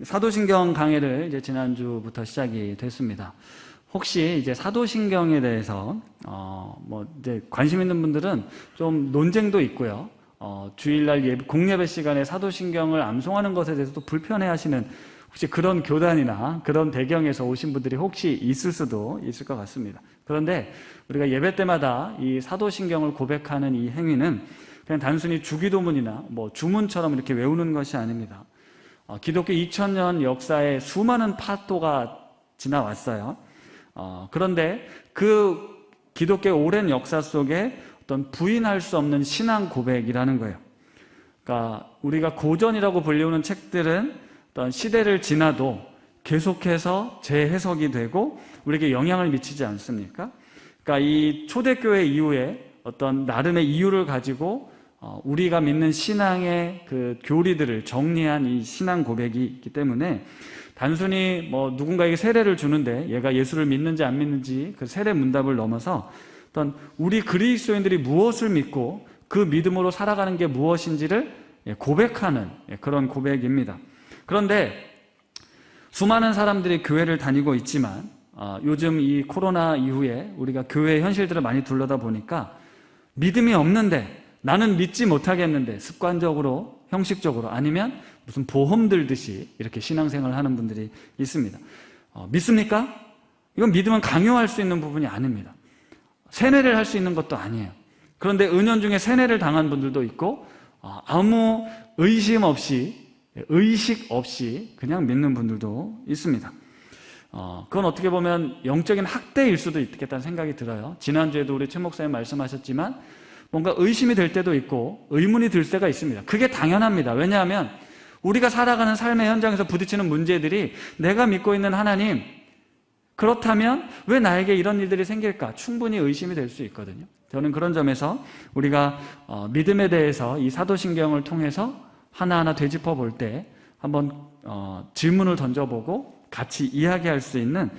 사도신경 강해를 이제 지난주부터 시작이 됐습니다. 혹시 이제 사도신경에 대해서 이제 관심 있는 분들은 좀 논쟁도 있고요. 주일날 공예배 시간에 사도신경을 암송하는 것에 대해서도 불편해하시는 혹시 그런 교단이나 그런 배경에서 오신 분들이 혹시 있을 수도 있을 것 같습니다. 그런데 우리가 예배 때마다 이 사도신경을 고백하는 이 행위는 그냥 단순히 주기도문이나 주문처럼 이렇게 외우는 것이 아닙니다. 기독교 2000년 역사에 수많은 파도가 지나왔어요. 그런데 그 기독교의 오랜 역사 속에 어떤 부인할 수 없는 신앙 고백이라는 거예요. 그러니까 우리가 고전이라고 불리우는 책들은 어떤 시대를 지나도 계속해서 재해석이 되고 우리에게 영향을 미치지 않습니까? 그러니까 이 초대교회 이후에 어떤 나름의 이유를 가지고 우리가 믿는 신앙의 그 교리들을 정리한 이 신앙 고백이 있기 때문에 단순히 누군가에게 세례를 주는데 얘가 예수를 믿는지 안 믿는지 그 세례 문답을 넘어서 어떤 우리 그리스도인들이 무엇을 믿고 그 믿음으로 살아가는 게 무엇인지를 고백하는 그런 고백입니다. 그런데 수많은 사람들이 교회를 다니고 있지만 요즘 이 코로나 이후에 우리가 교회의 현실들을 많이 둘러다 보니까 믿음이 없는데 나는 믿지 못하겠는데 습관적으로 형식적으로 아니면 무슨 보험 들듯이 이렇게 신앙생활을 하는 분들이 있습니다. 믿습니까? 이건 믿음은 강요할 수 있는 부분이 아닙니다. 세뇌를 할 수 있는 것도 아니에요. 그런데 은연중에 세뇌를 당한 분들도 있고 아무 의식 없이 그냥 믿는 분들도 있습니다. 그건 어떻게 보면 영적인 학대일 수도 있겠다는 생각이 들어요. 지난주에도 우리 최 목사님 말씀하셨지만 뭔가 의심이 될 때도 있고 의문이 들 때가 있습니다. 그게 당연합니다. 왜냐하면 우리가 살아가는 삶의 현장에서 부딪히는 문제들이 내가 믿고 있는 하나님, 그렇다면 왜 나에게 이런 일들이 생길까? 충분히 의심이 될 수 있거든요. 저는 그런 점에서 우리가 믿음에 대해서 이 사도신경을 통해서 하나하나 되짚어 볼 때 한번 질문을 던져보고 같이 이야기할 수 있는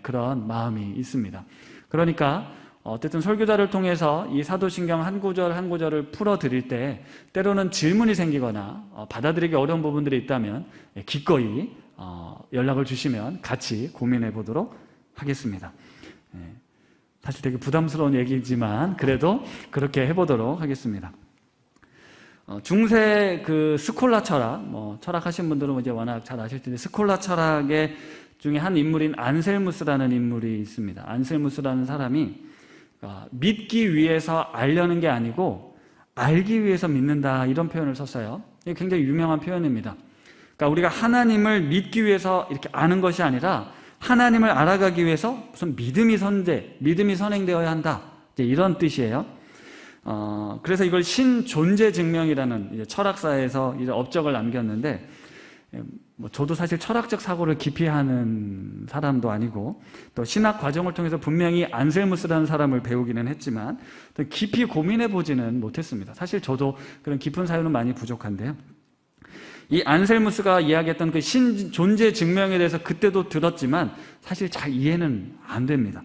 그런 마음이 있습니다. 그러니까 어쨌든 설교자를 통해서 이 사도신경 한 구절 한 구절을 풀어드릴 때 때로는 질문이 생기거나 받아들이기 어려운 부분들이 있다면 기꺼이 연락을 주시면 같이 고민해 보도록 하겠습니다. 사실 되게 부담스러운 얘기지만 그래도 그렇게 해보도록 하겠습니다. 중세 그 스콜라 철학, 철학하신 분들은 이제 워낙 잘 아실 텐데 스콜라 철학의 중에 한 인물인 안셀무스라는 인물이 있습니다. 안셀무스라는 사람이 믿기 위해서 알려는 게 아니고 알기 위해서 믿는다 이런 표현을 썼어요. 이게 굉장히 유명한 표현입니다. 그러니까 우리가 하나님을 믿기 위해서 이렇게 아는 것이 아니라 하나님을 알아가기 위해서 무슨 믿음이 선행되어야 한다 이런 뜻이에요. 그래서 이걸 신존재 증명이라는 이제 철학사에서 이제 업적을 남겼는데 저도 사실 철학적 사고를 깊이 하는 사람도 아니고 또 신학 과정을 통해서 분명히 안셀무스라는 사람을 배우기는 했지만 또 깊이 고민해 보지는 못했습니다. 사실 저도 그런 깊은 사유는 많이 부족한데요. 이 안셀무스가 이야기했던 그 신존재 증명에 대해서 그때도 들었지만 사실 잘 이해는 안 됩니다.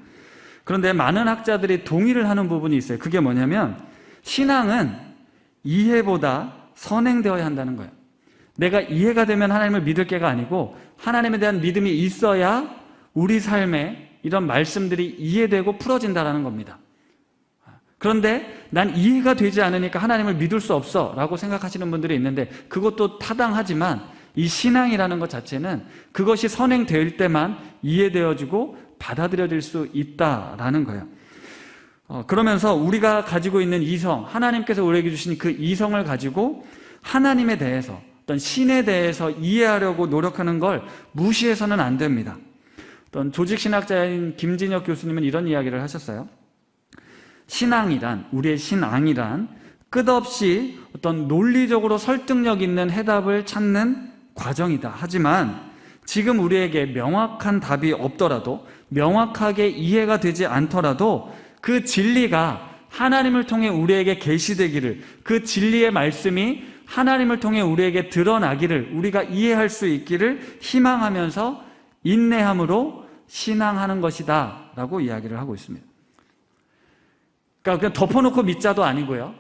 그런데 많은 학자들이 동의를 하는 부분이 있어요. 그게 뭐냐면 신앙은 이해보다 선행되어야 한다는 거예요. 내가 이해가 되면 하나님을 믿을 게가 아니고 하나님에 대한 믿음이 있어야 우리 삶에 이런 말씀들이 이해되고 풀어진다는 겁니다. 그런데 난 이해가 되지 않으니까 하나님을 믿을 수 없어 라고 생각하시는 분들이 있는데 그것도 타당하지만 이 신앙이라는 것 자체는 그것이 선행될 때만 이해되어지고 받아들여질 수 있다라는 거예요. 그러면서 우리가 가지고 있는 이성, 하나님께서 우리에게 주신 그 이성을 가지고 하나님에 대해서 어떤 신에 대해서 이해하려고 노력하는 걸 무시해서는 안 됩니다. 어떤 조직신학자인 김진혁 교수님은 이런 이야기를 하셨어요. 우리의 신앙이란 끝없이 어떤 논리적으로 설득력 있는 해답을 찾는 과정이다. 하지만 지금 우리에게 명확한 답이 없더라도 명확하게 이해가 되지 않더라도 그 진리가 하나님을 통해 우리에게 계시되기를, 그 진리의 말씀이 하나님을 통해 우리에게 드러나기를 우리가 이해할 수 있기를 희망하면서 인내함으로 신앙하는 것이다 라고 이야기를 하고 있습니다. 그러니까 그냥 덮어놓고 믿자도 아니고요.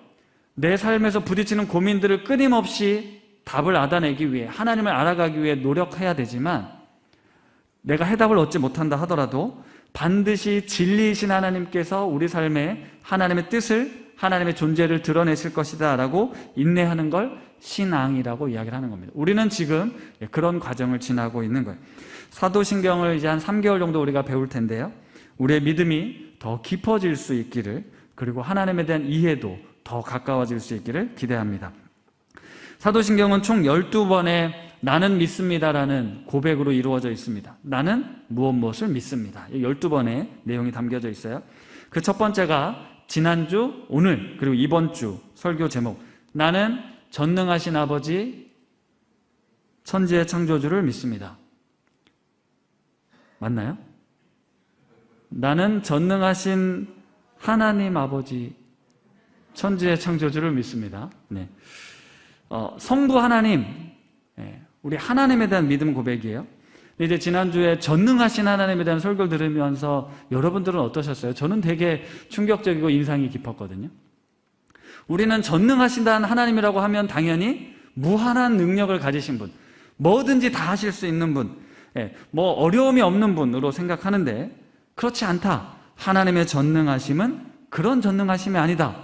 내 삶에서 부딪히는 고민들을 끊임없이 답을 알아내기 위해, 하나님을 알아가기 위해 노력해야 되지만 내가 해답을 얻지 못한다 하더라도 반드시 진리이신 하나님께서 우리 삶에 하나님의 뜻을, 하나님의 존재를 드러내실 것이다 라고 인내하는 걸 신앙이라고 이야기를 하는 겁니다. 우리는 지금 그런 과정을 지나고 있는 거예요. 사도신경을 이제 한 3개월 정도 우리가 배울 텐데요, 우리의 믿음이 더 깊어질 수 있기를, 그리고 하나님에 대한 이해도 더 가까워질 수 있기를 기대합니다. 사도신경은 총 12번의 나는 믿습니다라는 고백으로 이루어져 있습니다. 나는 무엇을 믿습니다. 12번의 내용이 담겨져 있어요. 그 첫 번째가 지난주, 오늘, 그리고 이번 주 설교 제목, 나는 전능하신 아버지, 천지의 창조주를 믿습니다. 맞나요? 나는 전능하신 하나님 아버지, 천지의 창조주를 믿습니다. 네. 성부 하나님, 우리 하나님에 대한 믿음 고백이에요. 이제 지난주에 전능하신 하나님에 대한 설교를 들으면서 여러분들은 어떠셨어요? 저는 되게 충격적이고 인상이 깊었거든요. 우리는 전능하신다는 하나님이라고 하면 당연히 무한한 능력을 가지신 분, 뭐든지 다 하실 수 있는 분, 뭐 어려움이 없는 분으로 생각하는데 그렇지 않다. 하나님의 전능하심은 그런 전능하심이 아니다.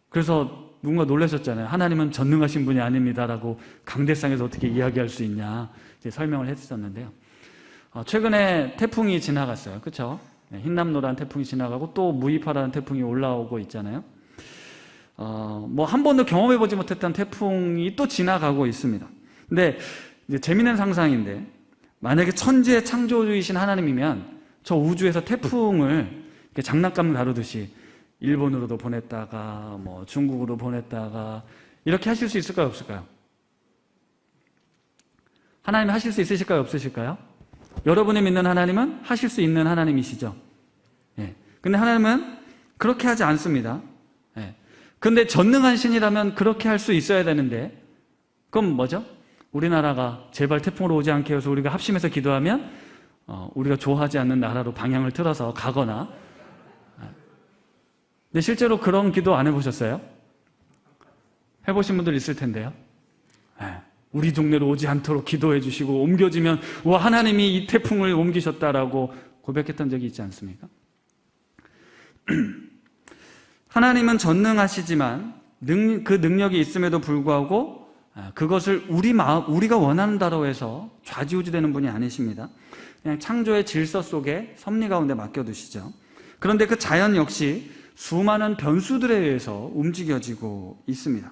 그래서 누군가 놀라셨잖아요. 하나님은 전능하신 분이 아닙니다라고 강대상에서 어떻게 이야기할 수 있냐 이제 설명을 했었는데요. 최근에 태풍이 지나갔어요. 그렇죠? 흰남노란 태풍이 지나가고 또 무이파라는 태풍이 올라오고 있잖아요. 뭐 한 번도 경험해보지 못했던 태풍이 또 지나가고 있습니다. 근데 이제 재미있는 상상인데, 만약에 천지의 창조주이신 하나님이면 저 우주에서 태풍을 이렇게 장난감 다루듯이 일본으로도 보냈다가 뭐 중국으로 보냈다가 이렇게 하실 수 있을까요, 없을까요? 하나님이 하실 수 있으실까요, 없으실까요? 여러분이 믿는 하나님은 하실 수 있는 하나님이시죠. 근데 하나님은 그렇게 하지 않습니다. 근데 전능한 신이라면 그렇게 할 수 있어야 되는데, 그럼 뭐죠? 우리나라가 제발 태풍으로 오지 않게 해서 우리가 합심해서 기도하면 우리가 좋아하지 않는 나라로 방향을 틀어서 가거나. 근데 실제로 그런 기도 안 해보셨어요? 해보신 분들 있을 텐데요. 우리 동네로 오지 않도록 기도해 주시고, 옮겨지면 와, 하나님이 이 태풍을 옮기셨다라고 고백했던 적이 있지 않습니까? 하나님은 전능하시지만 그 능력이 있음에도 불구하고 그것을 우리가 원한다고 해서 좌지우지되는 분이 아니십니다. 그냥 창조의 질서 속에 섭리 가운데 맡겨두시죠. 그런데 그 자연 역시 수많은 변수들에 의해서 움직여지고 있습니다.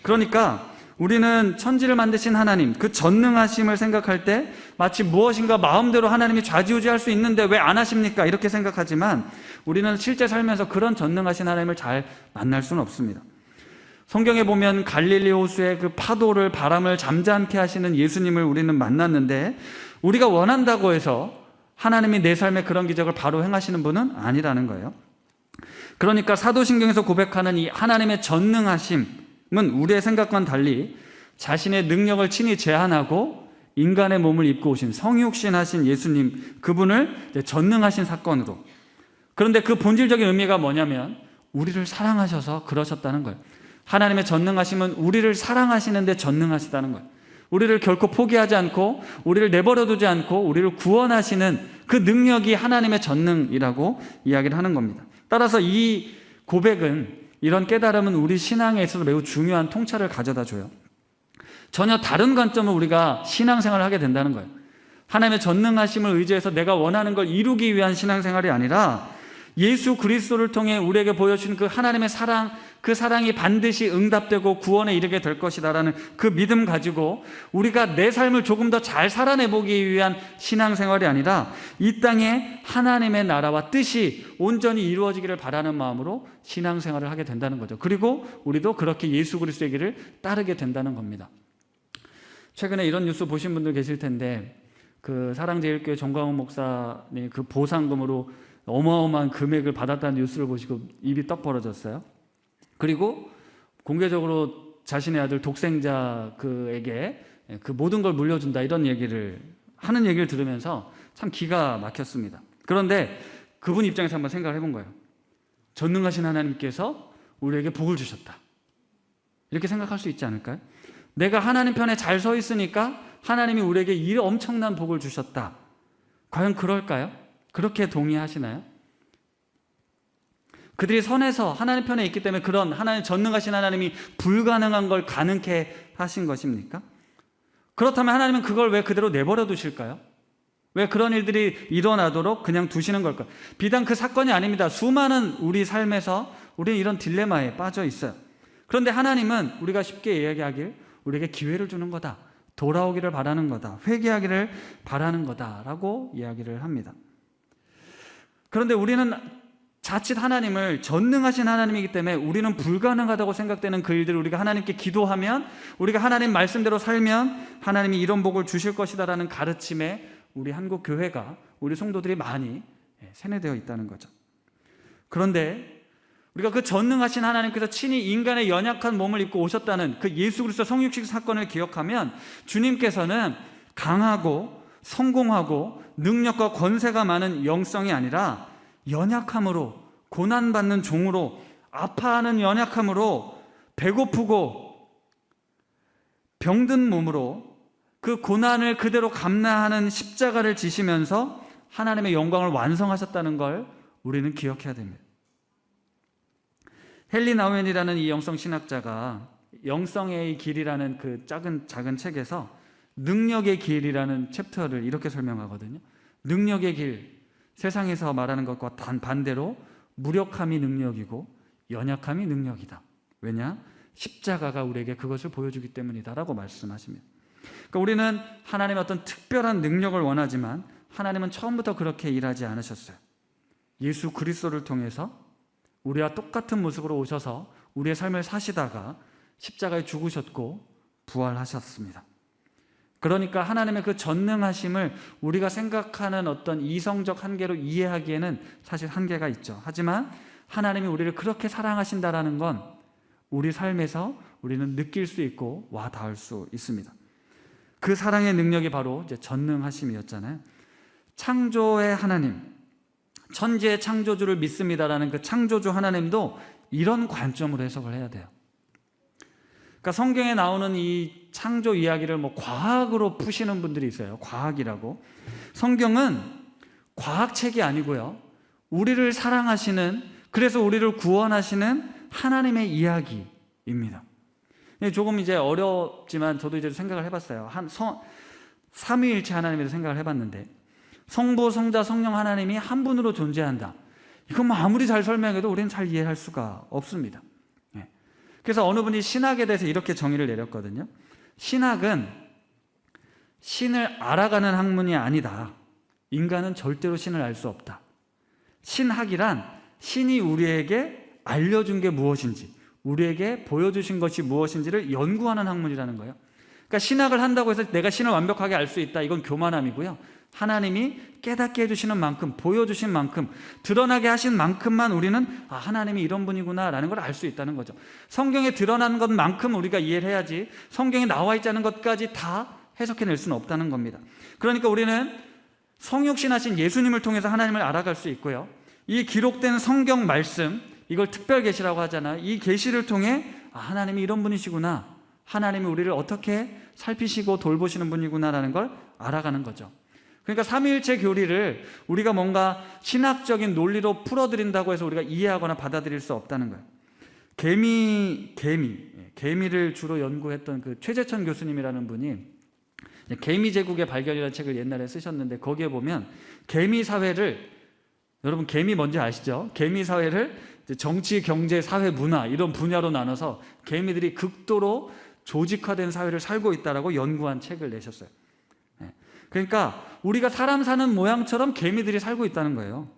그러니까 우리는 천지를 만드신 하나님, 그 전능하심을 생각할 때 마치 무엇인가 마음대로 하나님이 좌지우지할 수 있는데 왜 안 하십니까? 이렇게 생각하지만 우리는 실제 살면서 그런 전능하신 하나님을 잘 만날 수는 없습니다. 성경에 보면 갈릴리 호수의 그 파도를, 바람을 잠잠케 하시는 예수님을 우리는 만났는데, 우리가 원한다고 해서 하나님이 내 삶에 그런 기적을 바로 행하시는 분은 아니라는 거예요. 그러니까 사도신경에서 고백하는 이 하나님의 전능하심은 우리의 생각과는 달리 자신의 능력을 친히 제한하고 인간의 몸을 입고 오신 성육신하신 예수님, 그분을 전능하신 사건으로, 그런데 그 본질적인 의미가 뭐냐면 우리를 사랑하셔서 그러셨다는 거예요. 하나님의 전능하심은 우리를 사랑하시는데 전능하시다는 거예요. 우리를 결코 포기하지 않고 우리를 내버려두지 않고 우리를 구원하시는 그 능력이 하나님의 전능이라고 이야기를 하는 겁니다. 따라서 이 고백은, 이런 깨달음은 우리 신앙에 있어서 매우 중요한 통찰을 가져다 줘요. 전혀 다른 관점을 우리가 신앙생활을 하게 된다는 거예요. 하나님의 전능하심을 의지해서 내가 원하는 걸 이루기 위한 신앙생활이 아니라 예수 그리스도를 통해 우리에게 보여주신 그 하나님의 사랑, 그 사랑이 반드시 응답되고 구원에 이르게 될 것이다라는 그 믿음 가지고 우리가 내 삶을 조금 더 잘 살아내보기 위한 신앙생활이 아니라 이 땅에 하나님의 나라와 뜻이 온전히 이루어지기를 바라는 마음으로 신앙생활을 하게 된다는 거죠. 그리고 우리도 그렇게 예수 그리스도의 길을 따르게 된다는 겁니다. 최근에 이런 뉴스 보신 분들 계실 텐데, 그 사랑제일교회 정광훈 목사님 그 보상금으로 어마어마한 금액을 받았다는 뉴스를 보시고 입이 떡 벌어졌어요. 그리고 공개적으로 자신의 아들 독생자 그에게 그 모든 걸 물려준다, 이런 얘기를 하는 얘기를 들으면서 참 기가 막혔습니다. 그런데 그분 입장에서 한번 생각을 해본 거예요. 전능하신 하나님께서 우리에게 복을 주셨다, 이렇게 생각할 수 있지 않을까요? 내가 하나님 편에 잘 서 있으니까 하나님이 우리에게 이 엄청난 복을 주셨다. 과연 그럴까요? 그렇게 동의하시나요? 그들이 선에서 하나님 편에 있기 때문에 그런 하나님 전능하신 하나님이 불가능한 걸 가능케 하신 것입니까? 그렇다면 하나님은 그걸 왜 그대로 내버려 두실까요? 왜 그런 일들이 일어나도록 그냥 두시는 걸까요? 비단 그 사건이 아닙니다. 수많은 우리 삶에서 우리는 이런 딜레마에 빠져 있어요. 그런데 하나님은 우리가 쉽게 이야기하길 우리에게 기회를 주는 거다. 돌아오기를 바라는 거다. 회개하기를 바라는 거다라고 이야기를 합니다. 그런데 우리는 자칫 하나님을 전능하신 하나님이기 때문에 우리는 불가능하다고 생각되는 그 일들을 우리가 하나님께 기도하면, 우리가 하나님 말씀대로 살면 하나님이 이런 복을 주실 것이다라는 가르침에 우리 한국 교회가, 우리 성도들이 많이 세뇌되어 있다는 거죠. 그런데 우리가 그 전능하신 하나님께서 친히 인간의 연약한 몸을 입고 오셨다는 그 예수 그리스도 성육식 사건을 기억하면 주님께서는 강하고 성공하고 능력과 권세가 많은 영성이 아니라 연약함으로, 고난받는 종으로, 아파하는 연약함으로, 배고프고 병든 몸으로 그 고난을 그대로 감내하는 십자가를 지시면서 하나님의 영광을 완성하셨다는 걸 우리는 기억해야 됩니다. 헨리 나우엔이라는 이 영성 신학자가 영성의 길이라는 그 작은 책에서 능력의 길이라는 챕터를 이렇게 설명하거든요. 능력의 길, 세상에서 말하는 것과 반대로 무력함이 능력이고 연약함이 능력이다. 왜냐? 십자가가 우리에게 그것을 보여주기 때문이다라고 말씀하십니다. 그러니까 우리는 하나님의 어떤 특별한 능력을 원하지만 하나님은 처음부터 그렇게 일하지 않으셨어요. 예수 그리스도를 통해서 우리와 똑같은 모습으로 오셔서 우리의 삶을 사시다가 십자가에 죽으셨고 부활하셨습니다. 그러니까 하나님의 그 전능하심을 우리가 생각하는 어떤 이성적 한계로 이해하기에는 사실 한계가 있죠. 하지만 하나님이 우리를 그렇게 사랑하신다라는 건 우리 삶에서 우리는 느낄 수 있고 와 닿을 수 있습니다. 그 사랑의 능력이 바로 이제 전능하심이었잖아요. 창조의 하나님, 천지의 창조주를 믿습니다라는 그 창조주 하나님도 이런 관점으로 해석을 해야 돼요. 그러니까 성경에 나오는 이 창조 이야기를 과학으로 푸시는 분들이 있어요. 과학이라고. 성경은 과학책이 아니고요, 우리를 사랑하시는, 그래서 우리를 구원하시는 하나님의 이야기입니다. 조금 이제 어렵지만 저도 이제 생각을 해봤어요. 삼위일체 하나님에서 생각을 해봤는데, 성부, 성자, 성령 하나님이 한 분으로 존재한다. 이건 아무리 잘 설명해도 우리는 잘 이해할 수가 없습니다. 그래서 어느 분이 신학에 대해서 이렇게 정의를 내렸거든요. 신학은 신을 알아가는 학문이 아니다. 인간은 절대로 신을 알 수 없다. 신학이란 신이 우리에게 알려준 게 무엇인지, 우리에게 보여주신 것이 무엇인지를 연구하는 학문이라는 거예요. 그러니까 신학을 한다고 해서 내가 신을 완벽하게 알 수 있다, 이건 교만함이고요. 하나님이 깨닫게 해주시는 만큼, 보여주신 만큼, 드러나게 하신 만큼만 우리는 하나님이 이런 분이구나 라는 걸 알 수 있다는 거죠. 성경에 드러난 것만큼 우리가 이해를 해야지 성경에 나와 있지 않은 것까지 다 해석해낼 수는 없다는 겁니다. 그러니까 우리는 성육신하신 예수님을 통해서 하나님을 알아갈 수 있고요, 이 기록된 성경 말씀, 이걸 특별 계시라고 하잖아요. 이 계시를 통해 하나님이 이런 분이시구나, 하나님이 우리를 어떻게 살피시고 돌보시는 분이구나라는 걸 알아가는 거죠. 그러니까 삼위일체 교리를 우리가 뭔가 신학적인 논리로 풀어드린다고 해서 우리가 이해하거나 받아들일 수 없다는 거예요. 개미를 주로 연구했던 그 최재천 교수님이라는 분이 개미 제국의 발견이라는 책을 옛날에 쓰셨는데, 거기에 보면 개미 사회를, 여러분 개미 뭔지 아시죠? 개미 사회를 정치, 경제, 사회, 문화 이런 분야로 나눠서 개미들이 극도로 조직화된 사회를 살고 있다라고 연구한 책을 내셨어요. 그러니까 우리가 사람 사는 모양처럼 개미들이 살고 있다는 거예요.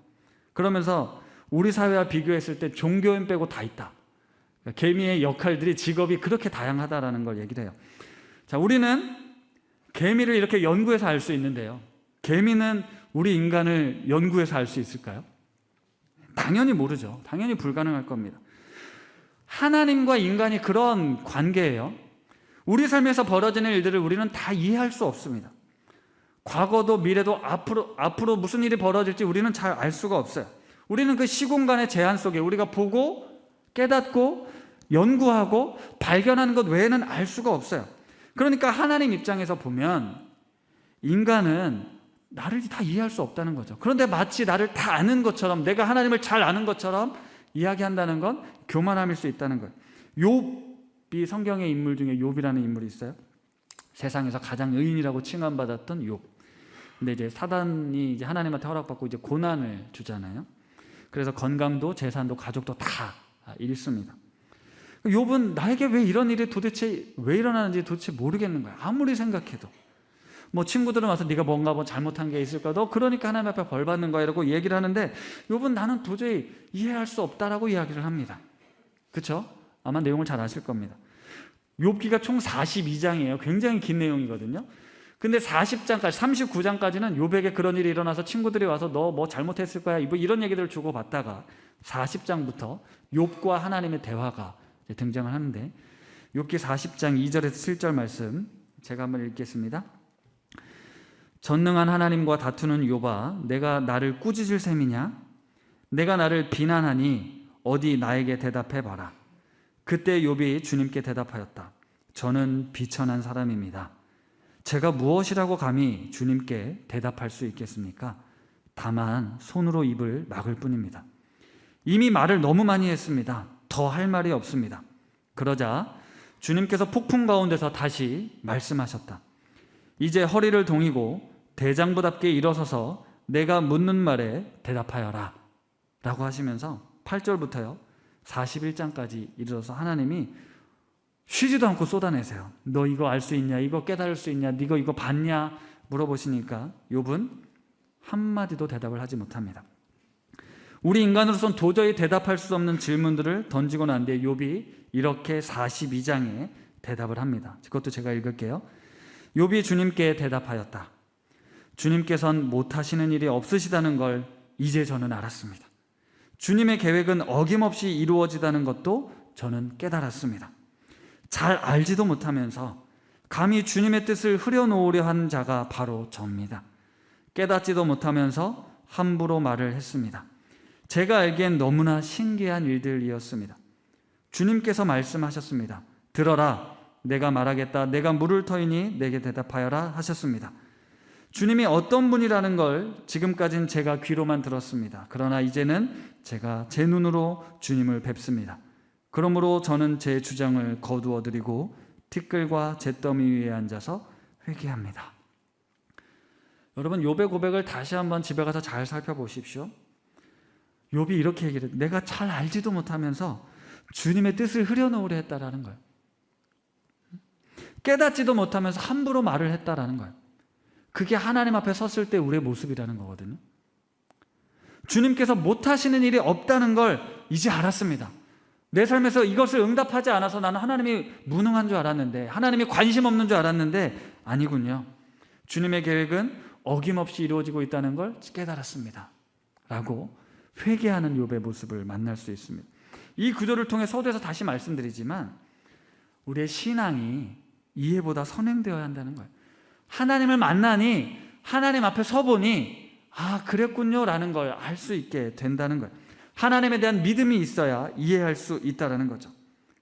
그러면서 우리 사회와 비교했을 때 종교인 빼고 다 있다. 그러니까 개미의 역할들이, 직업이 그렇게 다양하다라는 걸 얘기를 해요. 자, 우리는 개미를 이렇게 연구해서 알 수 있는데요, 개미는 우리 인간을 연구해서 알 수 있을까요? 당연히 모르죠. 당연히 불가능할 겁니다. 하나님과 인간이 그런 관계예요. 우리 삶에서 벌어지는 일들을 우리는 다 이해할 수 없습니다. 과거도 미래도 앞으로 무슨 일이 벌어질지 우리는 잘 알 수가 없어요. 우리는 그 시공간의 제한 속에 우리가 보고 깨닫고 연구하고 발견하는 것 외에는 알 수가 없어요. 그러니까 하나님 입장에서 보면 인간은 나를 다 이해할 수 없다는 거죠. 그런데 마치 나를 다 아는 것처럼, 내가 하나님을 잘 아는 것처럼 이야기한다는 건 교만함일 수 있다는 거예요. 욥이 성경의 인물 중에 욥이라는 인물이 있어요. 세상에서 가장 의인이라고 칭함받았던 욥. 근데 이제 사단이 이제 하나님한테 허락받고 이제 고난을 주잖아요. 그래서 건강도 재산도 가족도 다 잃습니다. 욥은 나에게 왜 이런 일이 도대체 왜 일어나는지 도대체 모르겠는 거야. 아무리 생각해도. 뭐 친구들은 와서 네가 뭔가 뭐 잘못한 게 있을까? 너 그러니까 하나님 앞에 벌 받는 거야 이러고 얘기를 하는데 욥은 나는 도저히 이해할 수 없다라고 이야기를 합니다. 그렇죠? 아마 내용을 잘 아실 겁니다. 욥기가 총 42장이에요. 굉장히 긴 내용이거든요. 근데 40장까지 39장까지는 욥에게 그런 일이 일어나서 친구들이 와서 너 뭐 잘못했을 거야 이런 얘기들을 주고받다가 40장부터 욥과 하나님의 대화가 등장을 하는데 욥기 40장 2절에서 7절 말씀 제가 한번 읽겠습니다. 전능한 하나님과 다투는 욥아, 내가 나를 꾸짖을 셈이냐? 내가 나를 비난하니 어디 나에게 대답해봐라. 그때 욥이 주님께 대답하였다. 저는 비천한 사람입니다. 제가 무엇이라고 감히 주님께 대답할 수 있겠습니까? 다만 손으로 입을 막을 뿐입니다. 이미 말을 너무 많이 했습니다. 더 할 말이 없습니다. 그러자 주님께서 폭풍 가운데서 다시 말씀하셨다. 이제 허리를 동이고 대장부답게 일어서서 내가 묻는 말에 대답하여라 라고 하시면서 8절부터요 41장까지 이르러서 하나님이 쉬지도 않고 쏟아내세요. 너 이거 알 수 있냐? 이거 깨달을 수 있냐? 네가 이거 봤냐? 물어보시니까 욥은 한마디도 대답을 하지 못합니다. 우리 인간으로서는 도저히 대답할 수 없는 질문들을 던지고 난 뒤에 욥이 이렇게 42장에 대답을 합니다. 그것도 제가 읽을게요. 욥이 주님께 대답하였다. 주님께선 못하시는 일이 없으시다는 걸 이제 저는 알았습니다. 주님의 계획은 어김없이 이루어지다는 것도 저는 깨달았습니다. 잘 알지도 못하면서 감히 주님의 뜻을 흐려놓으려 한 자가 바로 저입니다. 깨닫지도 못하면서 함부로 말을 했습니다. 제가 알기엔 너무나 신기한 일들이었습니다. 주님께서 말씀하셨습니다. 들어라, 내가 말하겠다. 내가 물을 터이니 내게 대답하여라 하셨습니다. 주님이 어떤 분이라는 걸 지금까지는 제가 귀로만 들었습니다. 그러나 이제는 제가 제 눈으로 주님을 뵙습니다. 그러므로 저는 제 주장을 거두어드리고 티끌과 잿더미 위에 앉아서 회개합니다. 여러분, 욥의 고백을 다시 한번 집에 가서 잘 살펴보십시오. 욥이 이렇게 얘기를 해요. 내가 잘 알지도 못하면서 주님의 뜻을 흐려놓으려 했다라는 거예요. 깨닫지도 못하면서 함부로 말을 했다라는 거예요. 그게 하나님 앞에 섰을 때 우리의 모습이라는 거거든요. 주님께서 못하시는 일이 없다는 걸 이제 알았습니다. 내 삶에서 이것을 응답하지 않아서 나는 하나님이 무능한 줄 알았는데, 하나님이 관심 없는 줄 알았는데 아니군요. 주님의 계획은 어김없이 이루어지고 있다는 걸 깨달았습니다 라고 회개하는 욥의 모습을 만날 수 있습니다. 이 구절을 통해 서두에서 다시 말씀드리지만 우리의 신앙이 이해보다 선행되어야 한다는 거예요. 하나님을 만나니 하나님 앞에 서보니 아 그랬군요 라는 걸 알 수 있게 된다는 거예요. 하나님에 대한 믿음이 있어야 이해할 수 있다는 거죠.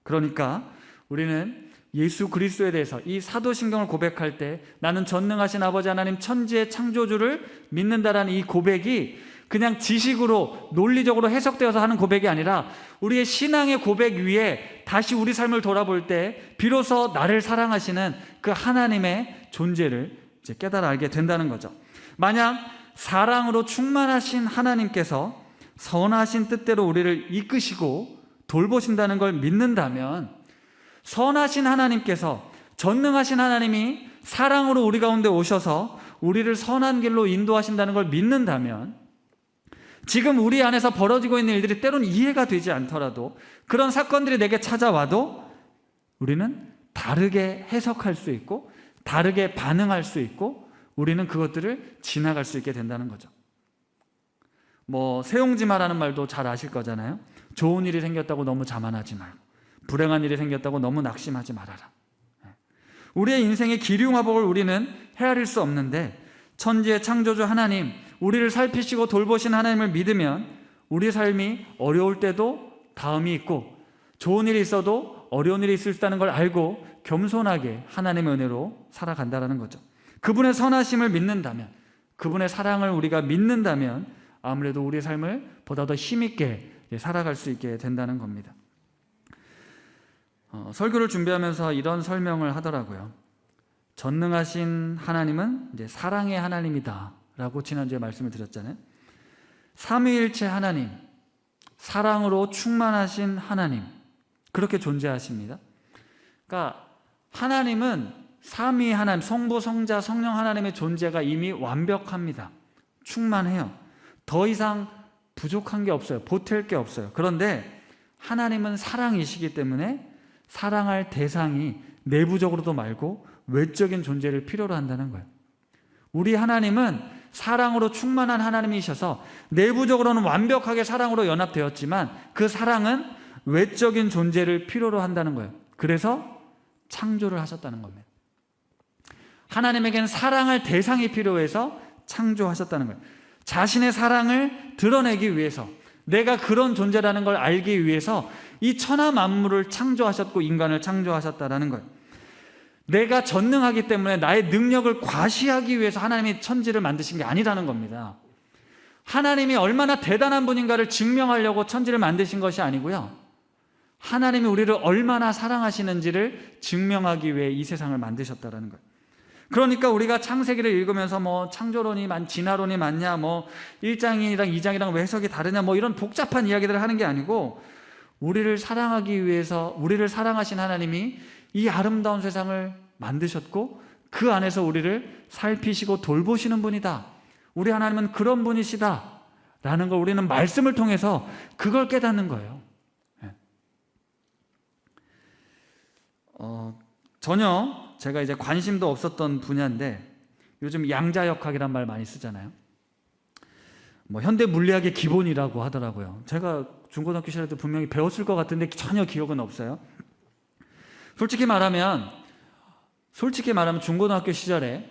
그러니까 우리는 예수 그리스도에 대해서 이 사도신경을 고백할 때 나는 전능하신 아버지 하나님 천지의 창조주를 믿는다라는 이 고백이 그냥 지식으로 논리적으로 해석되어서 하는 고백이 아니라 우리의 신앙의 고백 위에 다시 우리 삶을 돌아볼 때 비로소 나를 사랑하시는 그 하나님의 존재를 이제 깨달아 알게 된다는 거죠. 만약 사랑으로 충만하신 하나님께서 선하신 뜻대로 우리를 이끄시고 돌보신다는 걸 믿는다면, 선하신 하나님께서, 전능하신 하나님이 사랑으로 우리 가운데 오셔서 우리를 선한 길로 인도하신다는 걸 믿는다면, 지금 우리 안에서 벌어지고 있는 일들이 때로는 이해가 되지 않더라도, 그런 사건들이 내게 찾아와도 우리는 다르게 해석할 수 있고 다르게 반응할 수 있고 우리는 그것들을 지나갈 수 있게 된다는 거죠. 세옹지마라는 말도 잘 아실 거잖아요. 좋은 일이 생겼다고 너무 자만하지 말고, 불행한 일이 생겼다고 너무 낙심하지 말아라. 우리의 인생의 기륭화복을 우리는 헤아릴 수 없는데, 천지의 창조주 하나님, 우리를 살피시고 돌보신 하나님을 믿으면 우리 삶이 어려울 때도 다음이 있고, 좋은 일이 있어도 어려운 일이 있을 수 있다는 걸 알고 겸손하게 하나님의 은혜로 살아간다는 거죠. 그분의 선하심을 믿는다면, 그분의 사랑을 우리가 믿는다면 아무래도 우리의 삶을 보다 더 힘있게 살아갈 수 있게 된다는 겁니다. 설교를 준비하면서 이런 설명을 하더라고요. 전능하신 하나님은 이제 사랑의 하나님이다 라고 지난주에 말씀을 드렸잖아요. 삼위일체 하나님, 사랑으로 충만하신 하나님, 그렇게 존재하십니다. 그러니까 하나님은 삼위 하나님, 성부, 성자, 성령 하나님의 존재가 이미 완벽합니다. 충만해요. 더 이상 부족한 게 없어요. 보탤 게 없어요. 그런데 하나님은 사랑이시기 때문에 사랑할 대상이 내부적으로도 말고 외적인 존재를 필요로 한다는 거예요. 우리 하나님은 사랑으로 충만한 하나님이셔서 내부적으로는 완벽하게 사랑으로 연합되었지만 그 사랑은 외적인 존재를 필요로 한다는 거예요. 그래서 창조를 하셨다는 겁니다. 하나님에게는 사랑할 대상이 필요해서 창조하셨다는 거예요. 자신의 사랑을 드러내기 위해서, 내가 그런 존재라는 걸 알기 위해서 이 천하 만물을 창조하셨고 인간을 창조하셨다는 거예요. 내가 전능하기 때문에 나의 능력을 과시하기 위해서 하나님이 천지를 만드신 게 아니라는 겁니다. 하나님이 얼마나 대단한 분인가를 증명하려고 천지를 만드신 것이 아니고요, 하나님이 우리를 얼마나 사랑하시는지를 증명하기 위해 이 세상을 만드셨다는 거예요. 그러니까 우리가 창세기를 읽으면서 뭐 창조론이 진화론이 맞냐, 뭐 1장이랑 2장이랑 왜 해석이 다르냐, 뭐 이런 복잡한 이야기들을 하는 게 아니고, 우리를 사랑하기 위해서 우리를 사랑하신 하나님이 이 아름다운 세상을 만드셨고 그 안에서 우리를 살피시고 돌보시는 분이다, 우리 하나님은 그런 분이시다 라는 걸 우리는 말씀을 통해서 그걸 깨닫는 거예요. 전혀 제가 이제 관심도 없었던 분야인데 요즘 양자역학이란 말 많이 쓰잖아요. 뭐 현대 물리학의 기본이라고 하더라고요. 제가 중고등학교 시절에도 분명히 배웠을 것 같은데 전혀 기억은 없어요. 솔직히 말하면 중고등학교 시절에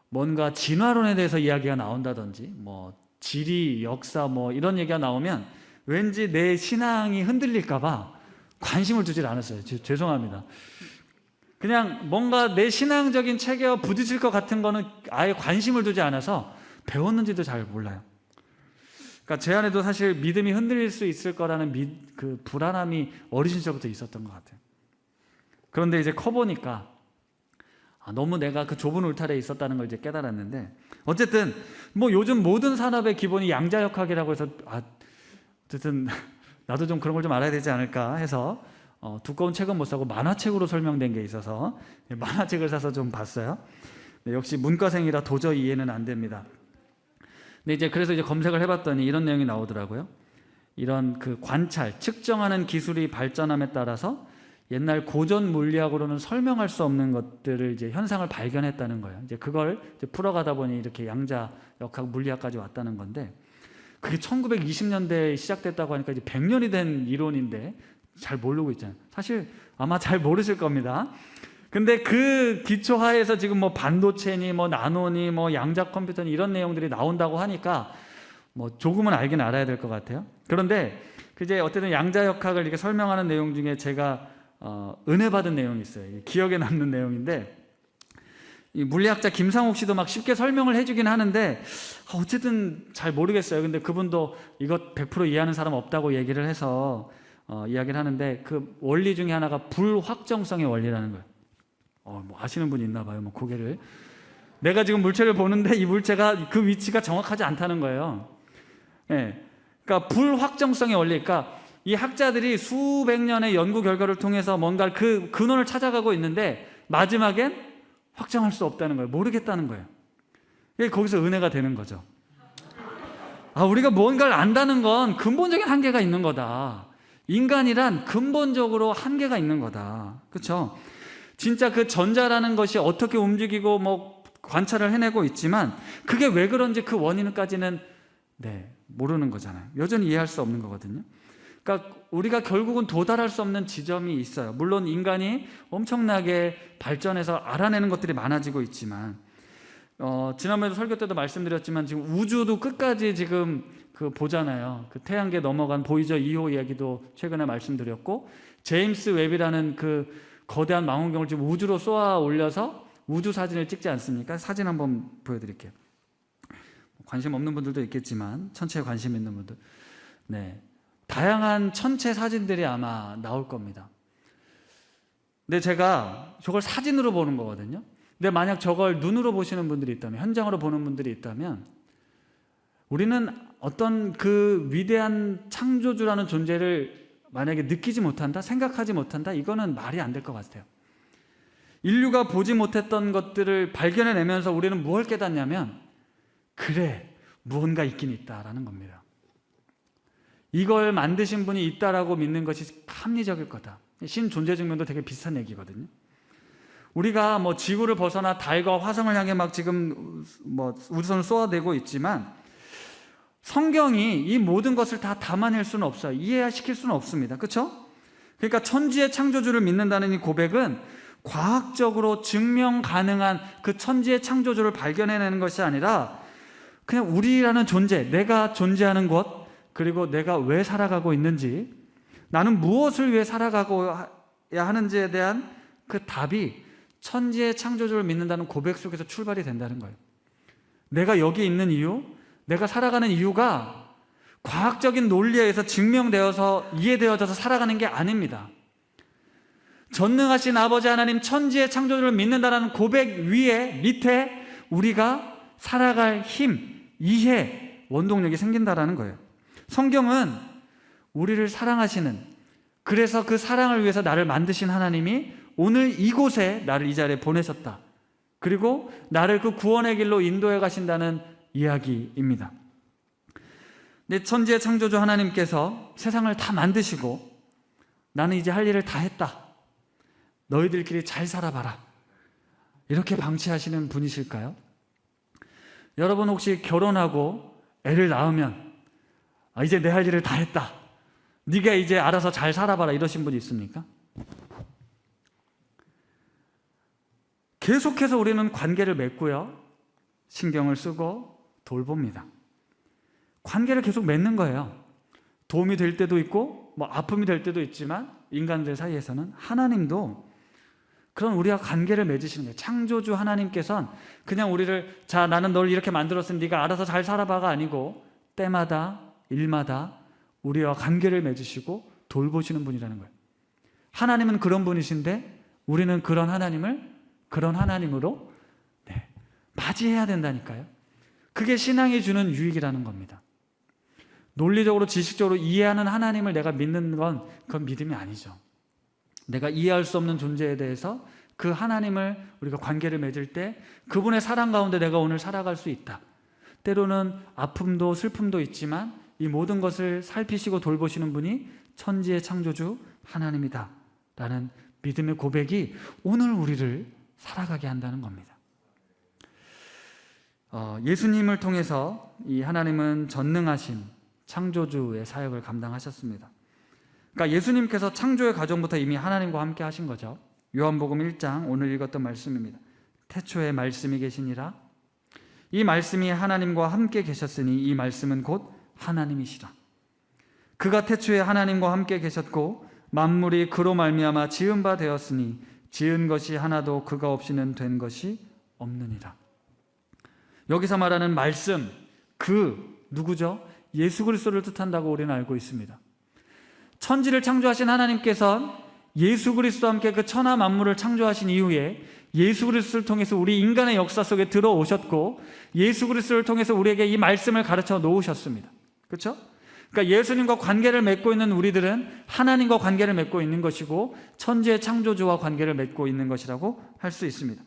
뭔가 진화론에 대해서 이야기가 나온다든지 뭐 지리, 역사 뭐 이런 얘기가 나오면 왠지 내 신앙이 흔들릴까 봐 관심을 두질 않았어요. 죄송합니다. 그냥 뭔가 내 신앙적인 체계와 부딪힐 것 같은 거는 아예 관심을 두지 않아서 배웠는지도 잘 몰라요. 그러니까 제 안에도 사실 믿음이 흔들릴 수 있을 거라는 그 불안함이 어린 시절부터 있었던 것 같아요. 그런데 이제 커보니까 너무 내가 그 좁은 울타리에 있었다는 걸 이제 깨달았는데, 어쨌든 뭐 요즘 모든 산업의 기본이 양자역학이라고 해서 어쨌든 나도 좀 그런 걸 좀 알아야 되지 않을까 해서 두꺼운 책은 못 사고 만화책으로 설명된 게 있어서 만화책을 사서 좀 봤어요. 역시 문과생이라 도저히 이해는 안 됩니다. 근데 그래서 검색을 해봤더니 이런 내용이 나오더라고요. 이런 그 관찰, 측정하는 기술이 발전함에 따라서 옛날 고전 물리학으로는 설명할 수 없는 것들을 현상을 발견했다는 거예요. 그걸 풀어가다 보니 이렇게 양자역학 물리학까지 왔다는 건데, 그게 1920년대에 시작됐다고 하니까 이제 100년이 된 이론인데 잘 모르고 있잖아요. 사실 아마 잘 모르실 겁니다. 근데 그 기초 하에서 지금 뭐 반도체니 뭐 나노니 뭐 양자 컴퓨터니 이런 내용들이 나온다고 하니까 뭐 조금은 알긴 알아야 될 것 같아요. 그런데 이제 어쨌든 양자역학을 이렇게 설명하는 내용 중에 제가 은혜 받은 내용이 있어요. 기억에 남는 내용인데, 이 물리학자 김상옥 씨도 막 쉽게 설명을 해주긴 하는데 어쨌든 잘 모르겠어요. 근데 그분도 이것 100% 이해하는 사람 없다고 얘기를 해서 이야기를 하는데, 그 원리 중에 하나가 불확정성의 원리라는 거예요. 뭐 아시는 분이 있나 봐요. 뭐 고개를. 내가 지금 물체를 보는데 이 물체가 그 위치가 정확하지 않다는 거예요. 네. 그러니까 불확정성의 원리. 그러니까 이 학자들이 수백 년의 연구 결과를 통해서 뭔가 그 근원을 찾아가고 있는데 마지막엔 확정할 수 없다는 거예요. 모르겠다는 거예요. 거기서 은혜가 되는 거죠. 우리가 뭔가를 안다는 건 근본적인 한계가 있는 거다. 인간이란 근본적으로 한계가 있는 거다. 그렇죠? 진짜 그 전자라는 것이 어떻게 움직이고 뭐 관찰을 해내고 있지만 그게 왜 그런지 그 원인까지는 모르는 거잖아요. 여전히 이해할 수 없는 거거든요. 그러니까 우리가 결국은 도달할 수 없는 지점이 있어요. 물론 인간이 엄청나게 발전해서 알아내는 것들이 많아지고 있지만 지난번에도 설교 때도 말씀드렸지만 지금 우주도 끝까지 지금 보잖아요. 그 태양계 넘어간 보이저 2호 이야기도 최근에 말씀드렸고, 제임스 웹이라는 그 거대한 망원경을 지금 우주로 쏘아 올려서 우주 사진을 찍지 않습니까? 사진 한번 보여드릴게요. 관심 없는 분들도 있겠지만 천체에 관심 있는 분들, 네, 다양한 천체 사진들이 아마 나올 겁니다. 근데 제가 저걸 사진으로 보는 거거든요. 근데 만약 저걸 눈으로 보시는 분들이 있다면, 현장으로 보는 분들이 있다면, 우리는 어떤 그 위대한 창조주라는 존재를 만약에 느끼지 못한다, 생각하지 못한다, 이거는 말이 안 될 것 같아요. 인류가 보지 못했던 것들을 발견해내면서 우리는 무엇을 깨닫냐면, 그래, 무언가 있긴 있다라는 겁니다. 이걸 만드신 분이 있다라고 믿는 것이 합리적일 거다. 신존재 증명도 되게 비슷한 얘기거든요. 우리가 뭐 지구를 벗어나 달과 화성을 향해 막 지금 뭐 우주선을 쏘아대고 있지만, 성경이 이 모든 것을 다 담아낼 수는 없어요. 이해시킬 수는 없습니다. 그렇죠? 그러니까 천지의 창조주를 믿는다는 이 고백은 과학적으로 증명 가능한 그 천지의 창조주를 발견해내는 것이 아니라 그냥 우리라는 존재, 내가 존재하는 것, 그리고 내가 왜 살아가고 있는지, 나는 무엇을 위해 살아가고야 하는지에 대한 그 답이 천지의 창조주를 믿는다는 고백 속에서 출발이 된다는 거예요. 내가 여기 있는 이유, 내가 살아가는 이유가 과학적인 논리에 의해서 증명되어서 이해되어져서 살아가는 게 아닙니다. 전능하신 아버지 하나님 천지의 창조주를 믿는다는 고백 위에, 밑에 우리가 살아갈 힘, 이해, 원동력이 생긴다라는 거예요. 성경은 우리를 사랑하시는, 그래서 그 사랑을 위해서 나를 만드신 하나님이 오늘 이곳에 나를 이 자리에 보내셨다, 그리고 나를 그 구원의 길로 인도해 가신다는 이야기입니다. 근데 천지의 창조주 하나님께서 세상을 다 만드시고 나는 이제 할 일을 다 했다, 너희들끼리 잘 살아봐라, 이렇게 방치하시는 분이실까요? 여러분 혹시 결혼하고 애를 낳으면 이제 내 할 일을 다 했다, 네가 이제 알아서 잘 살아봐라, 이러신 분 있습니까? 계속해서 우리는 관계를 맺고요, 신경을 쓰고 돌봅니다. 관계를 계속 맺는 거예요. 도움이 될 때도 있고 뭐 아픔이 될 때도 있지만, 인간들 사이에서는 하나님도 그런 우리와 관계를 맺으시는 거예요. 창조주 하나님께서는 그냥 우리를, 자, 나는 널 이렇게 만들었으니 네가 알아서 잘 살아봐가 아니고 때마다 일마다 우리와 관계를 맺으시고 돌보시는 분이라는 거예요. 하나님은 그런 분이신데 우리는 그런 하나님을 그런 하나님으로 맞이해야 된다니까요. 그게 신앙이 주는 유익이라는 겁니다. 논리적으로 지식적으로 이해하는 하나님을 내가 믿는 건 그건 믿음이 아니죠. 내가 이해할 수 없는 존재에 대해서 그 하나님을 우리가 관계를 맺을 때 그분의 사랑 가운데 내가 오늘 살아갈 수 있다. 때로는 아픔도 슬픔도 있지만 이 모든 것을 살피시고 돌보시는 분이 천지의 창조주 하나님이다 라는 믿음의 고백이 오늘 우리를 살아가게 한다는 겁니다. 예수님을 통해서 이 하나님은 전능하신 창조주의 사역을 감당하셨습니다. 그러니까 예수님께서 창조의 과정부터 이미 하나님과 함께 하신 거죠. 요한복음 1장 오늘 읽었던 말씀입니다. 태초에 말씀이 계시니라. 이 말씀이 하나님과 함께 계셨으니 이 말씀은 곧 하나님이시라. 그가 태초에 하나님과 함께 계셨고 만물이 그로 말미암아 지은 바 되었으니 지은 것이 하나도 그가 없이는 된 것이 없느니라. 여기서 말하는 말씀, 그 누구죠? 예수 그리스도를 뜻한다고 우리는 알고 있습니다. 천지를 창조하신 하나님께서 예수 그리스도와 함께 그 천하 만물을 창조하신 이후에 예수 그리스도를 통해서 우리 인간의 역사 속에 들어오셨고 예수 그리스도를 통해서 우리에게 이 말씀을 가르쳐 놓으셨습니다. 그렇죠? 그러니까 예수님과 관계를 맺고 있는 우리들은 하나님과 관계를 맺고 있는 것이고 천지의 창조주와 관계를 맺고 있는 것이라고 할 수 있습니다.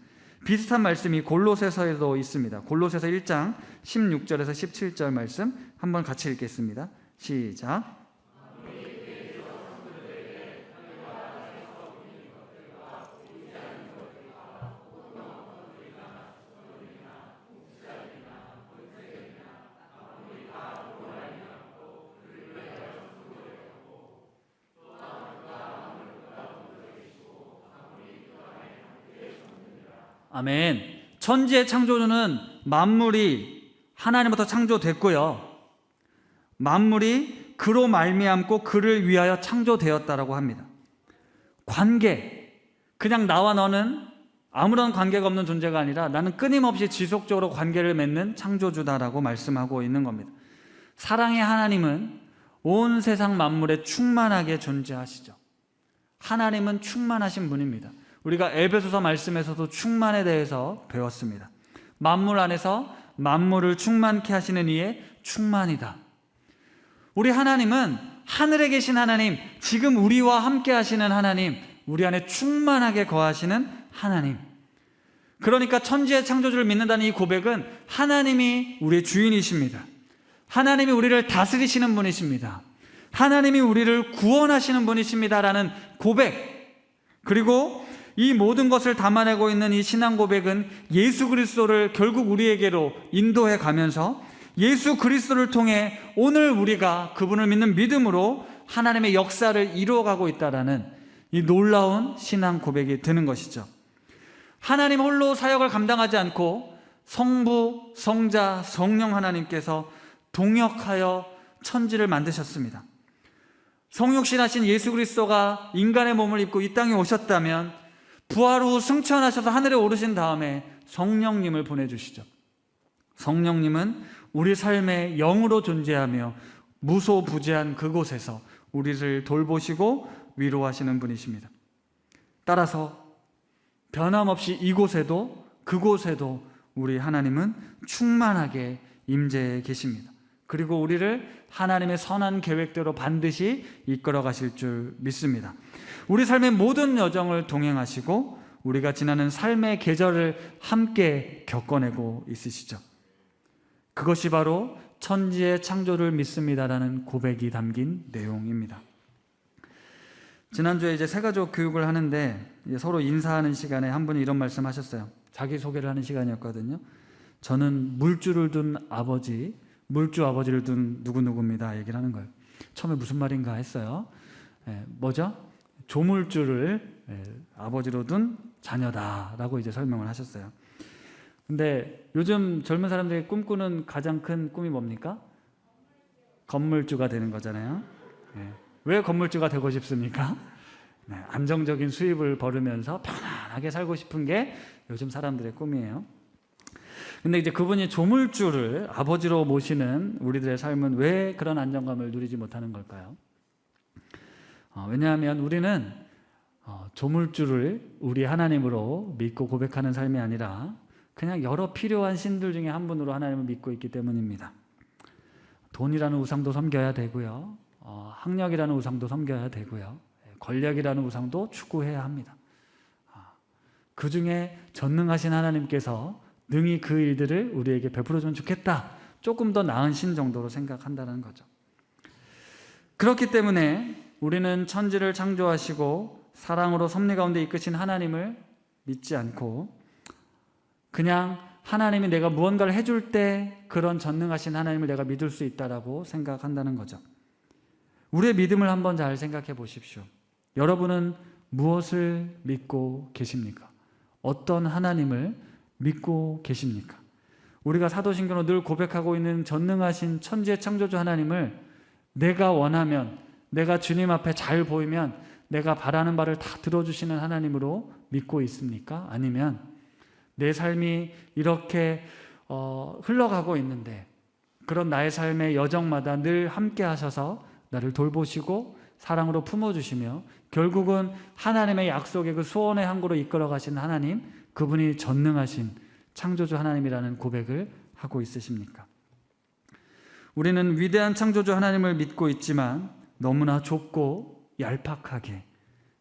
비슷한 말씀이 골로새서에도 있습니다. 골로새서 1장 16절에서 17절 말씀 한번 같이 읽겠습니다. 시작. 아멘. 천지의 창조주는 만물이 하나님부터 창조됐고요, 만물이 그로 말미암고 그를 위하여 창조되었다라고 합니다. 관계, 그냥 나와 너는 아무런 관계가 없는 존재가 아니라 나는 끊임없이 지속적으로 관계를 맺는 창조주다라고 말씀하고 있는 겁니다. 사랑의 하나님은 온 세상 만물에 충만하게 존재하시죠. 하나님은 충만하신 분입니다. 우리가 에베소서 말씀에서도 충만에 대해서 배웠습니다. 만물 안에서 만물을 충만케 하시는 이의 충만이다. 우리 하나님은 하늘에 계신 하나님, 지금 우리와 함께 하시는 하나님, 우리 안에 충만하게 거하시는 하나님. 그러니까 천지의 창조주를 믿는다는 이 고백은 하나님이 우리의 주인이십니다. 하나님이 우리를 다스리시는 분이십니다. 하나님이 우리를 구원하시는 분이십니다라는 고백, 그리고 이 모든 것을 담아내고 있는 이 신앙 고백은 예수 그리스도를 결국 우리에게로 인도해 가면서 예수 그리스도를 통해 오늘 우리가 그분을 믿는 믿음으로 하나님의 역사를 이루어가고 있다라는 이 놀라운 신앙 고백이 되는 것이죠. 하나님 홀로 사역을 감당하지 않고 성부, 성자, 성령 하나님께서 동역하여 천지를 만드셨습니다. 성육신하신 예수 그리스도가 인간의 몸을 입고 이 땅에 오셨다면 부활 후 승천하셔서 하늘에 오르신 다음에 성령님을 보내주시죠. 성령님은 우리 삶의 영으로 존재하며 무소부재한 그곳에서 우리를 돌보시고 위로하시는 분이십니다. 따라서 변함없이 이곳에도 그곳에도 우리 하나님은 충만하게 임재해 계십니다. 그리고 우리를 하나님의 선한 계획대로 반드시 이끌어 가실 줄 믿습니다. 우리 삶의 모든 여정을 동행하시고 우리가 지나는 삶의 계절을 함께 겪어내고 있으시죠. 그것이 바로 천지의 창조를 믿습니다라는 고백이 담긴 내용입니다. 지난주에 이제 새가족 교육을 하는데 서로 인사하는 시간에 한 분이 이런 말씀 하셨어요. 자기소개를 하는 시간이었거든요. 저는 물주를 둔 아버지, 물주 아버지를 둔 누구누구입니다 얘기를 하는 거예요. 처음에 무슨 말인가 했어요. 뭐죠? 조물주를 아버지로 둔 자녀다라고 이제 설명을 하셨어요. 근데 요즘 젊은 사람들이 꿈꾸는 가장 큰 꿈이 뭡니까? 건물주가 되는 거잖아요. 왜 건물주가 되고 싶습니까? 안정적인 수입을 벌으면서 편안하게 살고 싶은 게 요즘 사람들의 꿈이에요. 근데 이제 그분이 조물주를 아버지로 모시는 우리들의 삶은 왜 그런 안정감을 누리지 못하는 걸까요? 왜냐하면 우리는 조물주를 우리 하나님으로 믿고 고백하는 삶이 아니라 그냥 여러 필요한 신들 중에 한 분으로 하나님을 믿고 있기 때문입니다. 돈이라는 우상도 섬겨야 되고요. 학력이라는 우상도 섬겨야 되고요. 권력이라는 우상도 추구해야 합니다. 그 중에 전능하신 하나님께서 능히 그 일들을 우리에게 베풀어주면 좋겠다. 조금 더 나은 신 정도로 생각한다는 거죠. 그렇기 때문에 우리는 천지를 창조하시고 사랑으로 섭리 가운데 이끄신 하나님을 믿지 않고 그냥 하나님이 내가 무언가를 해줄 때 그런 전능하신 하나님을 내가 믿을 수 있다라고 생각한다는 거죠. 우리의 믿음을 한번 잘 생각해 보십시오. 여러분은 무엇을 믿고 계십니까? 어떤 하나님을 믿고 계십니까? 우리가 사도신경으로 늘 고백하고 있는 전능하신 천지의 창조주 하나님을 내가 원하면, 내가 주님 앞에 잘 보이면 내가 바라는 바를 다 들어주시는 하나님으로 믿고 있습니까? 아니면 내 삶이 이렇게 흘러가고 있는데 그런 나의 삶의 여정마다 늘 함께 하셔서 나를 돌보시고 사랑으로 품어주시며 결국은 하나님의 약속의 그 소원의 항구로 이끌어 가신 하나님, 그분이 전능하신 창조주 하나님이라는 고백을 하고 있으십니까? 우리는 위대한 창조주 하나님을 믿고 있지만 너무나 좁고 얄팍하게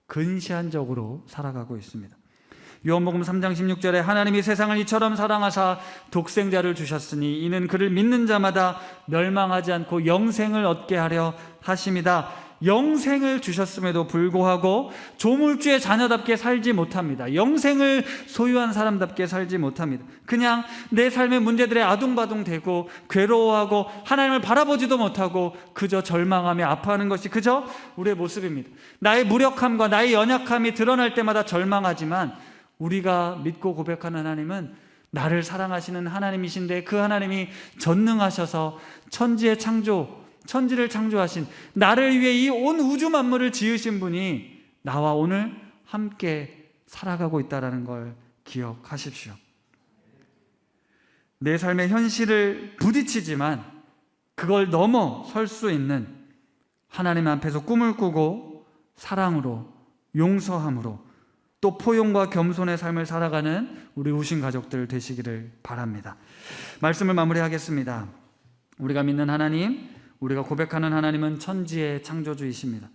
근시안적으로 살아가고 있습니다. 요한복음 3장 16절에 하나님이 세상을 이처럼 사랑하사 독생자를 주셨으니 이는 그를 믿는 자마다 멸망하지 않고 영생을 얻게 하려 하심이다. 영생을 주셨음에도 불구하고 조물주의 자녀답게 살지 못합니다. 영생을 소유한 사람답게 살지 못합니다. 그냥 내 삶의 문제들에 아둥바둥대고 괴로워하고 하나님을 바라보지도 못하고 그저 절망하며 아파하는 것이 그저 우리의 모습입니다. 나의 무력함과 나의 연약함이 드러날 때마다 절망하지만 우리가 믿고 고백하는 하나님은 나를 사랑하시는 하나님이신데 그 하나님이 전능하셔서 천지를 창조하신 나를 위해 이 온 우주 만물을 지으신 분이 나와 오늘 함께 살아가고 있다는 걸 기억하십시오. 내 삶의 현실을 부딪히지만 그걸 넘어설 수 있는 하나님 앞에서 꿈을 꾸고 사랑으로, 용서함으로, 또 포용과 겸손의 삶을 살아가는 우리 우신 가족들 되시기를 바랍니다. 말씀을 마무리하겠습니다. 우리가 믿는 하나님, 우리가 고백하는 하나님은 천지의 창조주이십니다.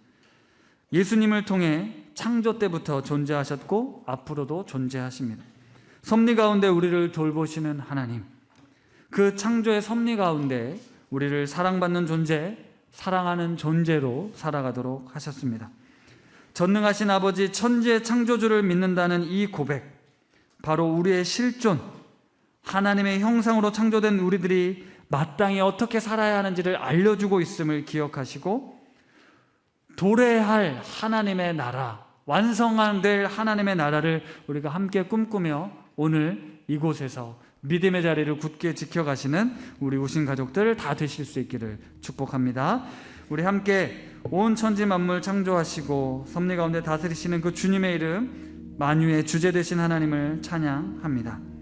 예수님을 통해 창조 때부터 존재하셨고 앞으로도 존재하십니다. 섭리 가운데 우리를 돌보시는 하나님, 그 창조의 섭리 가운데 우리를 사랑받는 존재, 사랑하는 존재로 살아가도록 하셨습니다. 전능하신 아버지 천지의 창조주를 믿는다는 이 고백, 바로 우리의 실존, 하나님의 형상으로 창조된 우리들이 마땅히 어떻게 살아야 하는지를 알려주고 있음을 기억하시고, 도래할 하나님의 나라, 완성될 하나님의 나라를 우리가 함께 꿈꾸며 오늘 이곳에서 믿음의 자리를 굳게 지켜가시는 우리 우신 가족들 다 되실 수 있기를 축복합니다. 우리 함께 온 천지 만물 창조하시고 섭리 가운데 다스리시는 그 주님의 이름, 만유의 주제 되신 하나님을 찬양합니다.